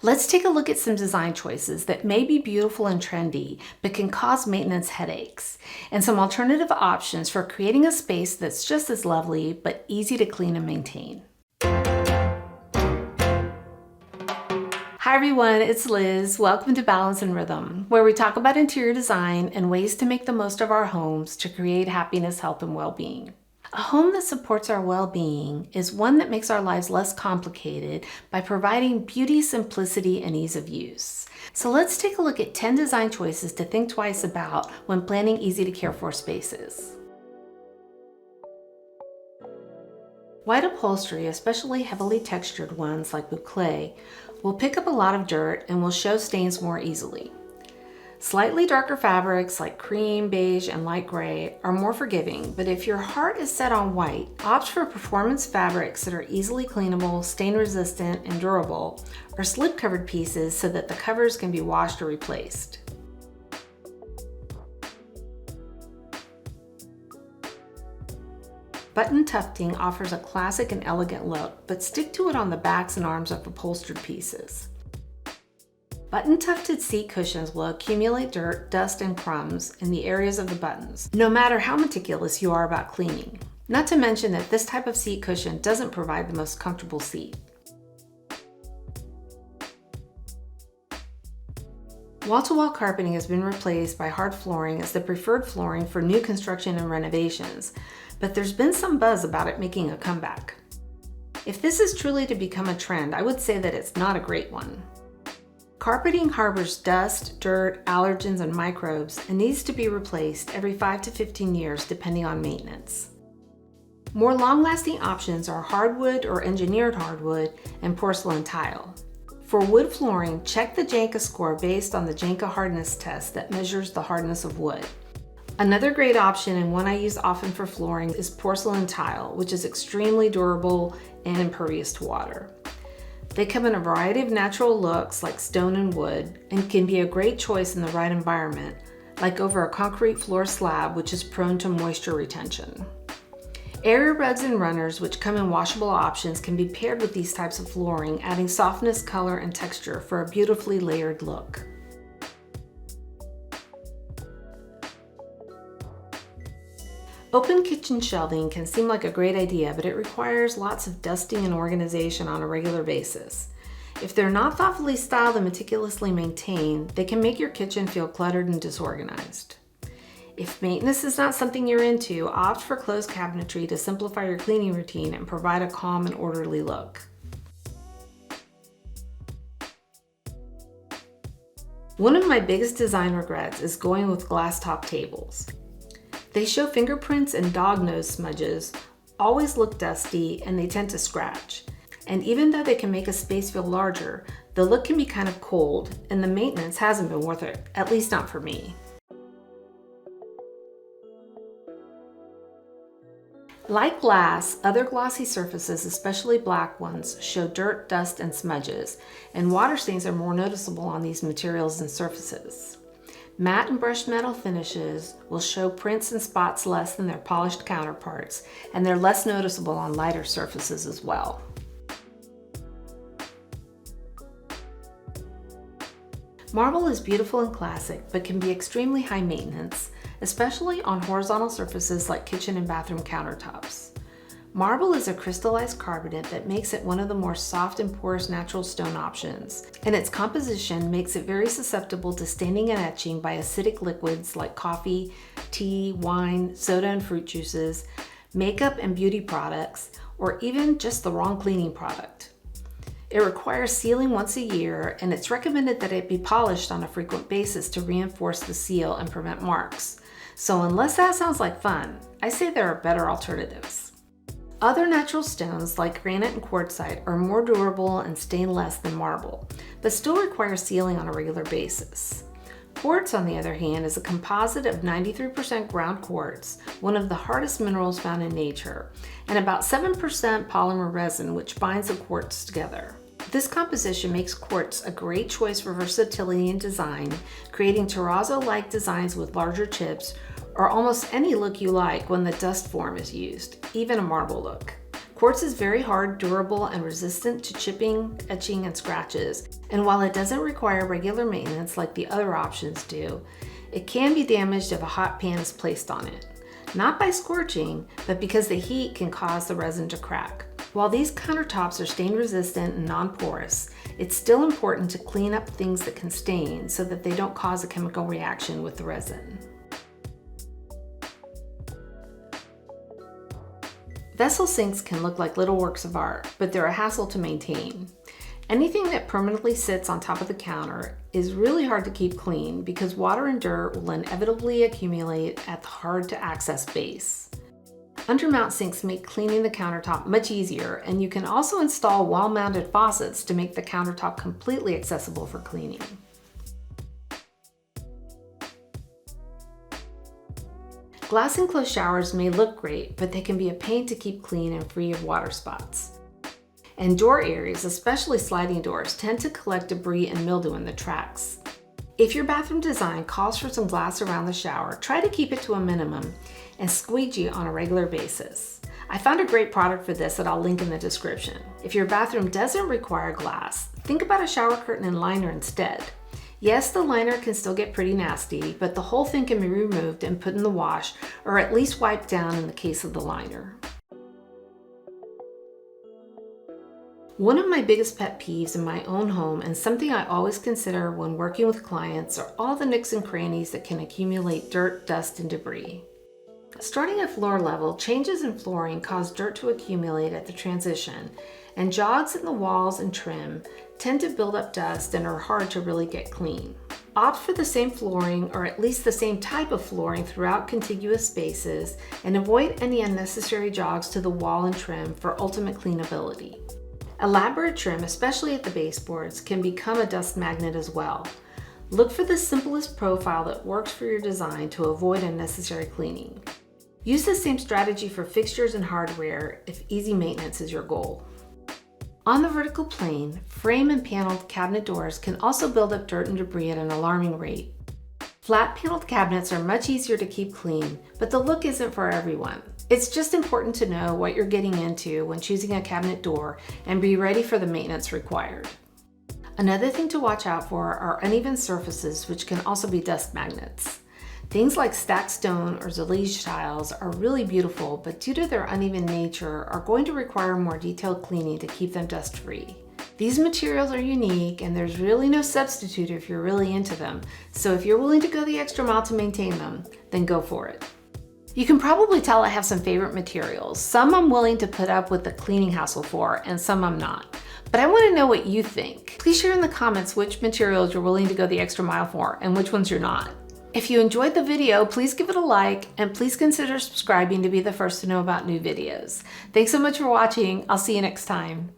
Let's take a look at some design choices that may be beautiful and trendy, but can cause maintenance headaches, and some alternative options for creating a space that's just as lovely, but easy to clean and maintain. Hi everyone, it's Liz. Welcome to Balance and Rhythm, where we talk about interior design and ways to make the most of our homes to create happiness, health, and well-being. A home that supports our well-being is one that makes our lives less complicated by providing beauty, simplicity, and ease of use. So let's take a look at 10 design choices to think twice about when planning easy to care for spaces. White upholstery, especially heavily textured ones like boucle, will pick up a lot of dirt and will show stains more easily. Slightly darker fabrics like cream, beige, and light gray are more forgiving, but if your heart is set on white, opt for performance fabrics that are easily cleanable, stain resistant, and durable, or slip-covered pieces so that the covers can be washed or replaced. Button tufting offers a classic and elegant look, but stick to it on the backs and arms of upholstered pieces. Button tufted seat cushions will accumulate dirt, dust, and crumbs in the areas of the buttons, no matter how meticulous you are about cleaning. Not to mention that this type of seat cushion doesn't provide the most comfortable seat. Wall-to-wall carpeting has been replaced by hard flooring as the preferred flooring for new construction and renovations, but there's been some buzz about it making a comeback. If this is truly to become a trend, I would say that it's not a great one. Carpeting harbors dust, dirt, allergens, and microbes and needs to be replaced every 5 to 15 years depending on maintenance. More long-lasting options are hardwood or engineered hardwood and porcelain tile. For wood flooring, check the Janka score based on the Janka hardness test that measures the hardness of wood. Another great option, and one I use often for flooring, is porcelain tile, which is extremely durable and impervious to water. They come in a variety of natural looks like stone and wood, and can be a great choice in the right environment, like over a concrete floor slab which is prone to moisture retention. Area rugs and runners, which come in washable options, can be paired with these types of flooring, adding softness, color, and texture for a beautifully layered look. Open kitchen shelving can seem like a great idea, but it requires lots of dusting and organization on a regular basis. If they're not thoughtfully styled and meticulously maintained, they can make your kitchen feel cluttered and disorganized. If maintenance is not something you're into, opt for closed cabinetry to simplify your cleaning routine and provide a calm and orderly look. One of my biggest design regrets is going with glass top tables. They show fingerprints and dog nose smudges, always look dusty, and they tend to scratch. And even though they can make a space feel larger, the look can be kind of cold, and the maintenance hasn't been worth it, at least not for me. Like glass, other glossy surfaces, especially black ones, show dirt, dust, and smudges, and water stains are more noticeable on these materials and surfaces. Matte and brushed metal finishes will show prints and spots less than their polished counterparts, and they're less noticeable on lighter surfaces as well. Marble is beautiful and classic, but can be extremely high maintenance, especially on horizontal surfaces like kitchen and bathroom countertops. Marble is a crystallized carbonate that makes it one of the more soft and porous natural stone options, and its composition makes it very susceptible to staining and etching by acidic liquids like coffee, tea, wine, soda and fruit juices, makeup and beauty products, or even just the wrong cleaning product. It requires sealing once a year, and it's recommended that it be polished on a frequent basis to reinforce the seal and prevent marks. So unless that sounds like fun, I say there are better alternatives. Other natural stones like granite and quartzite are more durable and stain less than marble, but still require sealing on a regular basis. Quartz, on the other hand, is a composite of 93% ground quartz, one of the hardest minerals found in nature, and about 7% polymer resin, which binds the quartz together. This composition makes quartz a great choice for versatility in design, creating terrazzo-like designs with larger chips, or almost any look you like when the dust form is used, even a marble look. Quartz is very hard, durable, and resistant to chipping, etching, and scratches. And while it doesn't require regular maintenance like the other options do, it can be damaged if a hot pan is placed on it. Not by scorching, but because the heat can cause the resin to crack. While these countertops are stain resistant and non-porous, it's still important to clean up things that can stain so that they don't cause a chemical reaction with the resin. Vessel sinks can look like little works of art, but they're a hassle to maintain. Anything that permanently sits on top of the counter is really hard to keep clean because water and dirt will inevitably accumulate at the hard-to-access base. Undermount sinks make cleaning the countertop much easier, and you can also install wall-mounted faucets to make the countertop completely accessible for cleaning. Glass enclosed showers may look great, but they can be a pain to keep clean and free of water spots. And door areas, especially sliding doors, tend to collect debris and mildew in the tracks. If your bathroom design calls for some glass around the shower, try to keep it to a minimum and squeegee on a regular basis. I found a great product for this that I'll link in the description. If your bathroom doesn't require glass, think about a shower curtain and liner instead. Yes, the liner can still get pretty nasty, but the whole thing can be removed and put in the wash, or at least wiped down in the case of the liner. One of my biggest pet peeves in my own home, and something I always consider when working with clients, are all the nooks and crannies that can accumulate dirt, dust, and debris. Starting at floor level, changes in flooring cause dirt to accumulate at the transition, and jogs in the walls and trim tend to build up dust and are hard to really get clean. Opt for the same flooring, or at least the same type of flooring throughout contiguous spaces, and avoid any unnecessary jogs to the wall and trim for ultimate cleanability. Elaborate trim, especially at the baseboards, can become a dust magnet as well. Look for the simplest profile that works for your design to avoid unnecessary cleaning. Use the same strategy for fixtures and hardware if easy maintenance is your goal. On the vertical plane, frame and paneled cabinet doors can also build up dirt and debris at an alarming rate. Flat paneled cabinets are much easier to keep clean, but the look isn't for everyone. It's just important to know what you're getting into when choosing a cabinet door and be ready for the maintenance required. Another thing to watch out for are uneven surfaces, which can also be dust magnets. Things like stacked stone or Zellige tiles are really beautiful, but due to their uneven nature are going to require more detailed cleaning to keep them dust free. These materials are unique and there's really no substitute if you're really into them, so if you're willing to go the extra mile to maintain them, then go for it. You can probably tell I have some favorite materials. Some I'm willing to put up with the cleaning hassle for, and some I'm not. But I want to know what you think. Please share in the comments which materials you're willing to go the extra mile for and which ones you're not. If you enjoyed the video, please give it a like and please consider subscribing to be the first to know about new videos. Thanks so much for watching. I'll see you next time.